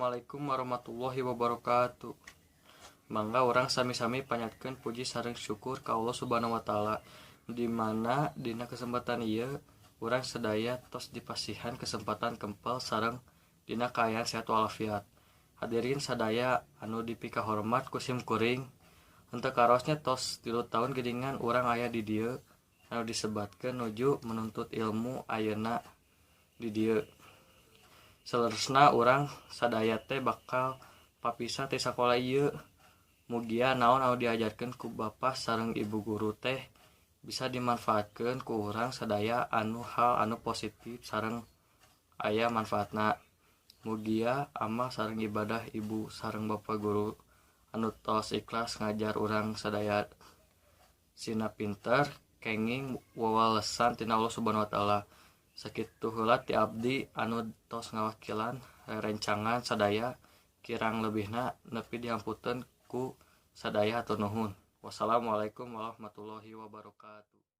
Assalamualaikum warahmatullahi wabarakatuh. Mangga orang sami-sami panjatkeun puji sareng syukur ka Allah Subhanahu wa taala, di mana dina kesempatan ieu urang sadaya tos dipasihan kesempatan kempel sareng dina kaayaan sehat walafiat. Hadirin sadaya anu dipika hormat ku sim kuring, henteu karosnya tos 3 tahun geuningan urang aya di dieu anu disebatkeun nuju menuntut ilmu ayeuna di dieu. Salerusna urang sadaya teh bakal papisah ti sakola ieu. Mugia naon anu diajarkeun ku bapa sareng ibu guru teh bisa dimanfaatkeun ku urang sadaya hal anu positif sareng aya manfaatna. Mugia amal sareng ibadah ibu sareng bapa guru anu tos ikhlas ngajar urang sadaya sina pinter, kenging, wawalesan tina Allah Subhanahu wa taala. Sakitu heula ti abdi anu tos ngawakilan rerencangan sadaya, kirang lebihna nepi dihamputeun ku sadaya hatur nuhun. Wassalamualaikum warahmatullahi wabarakatuh.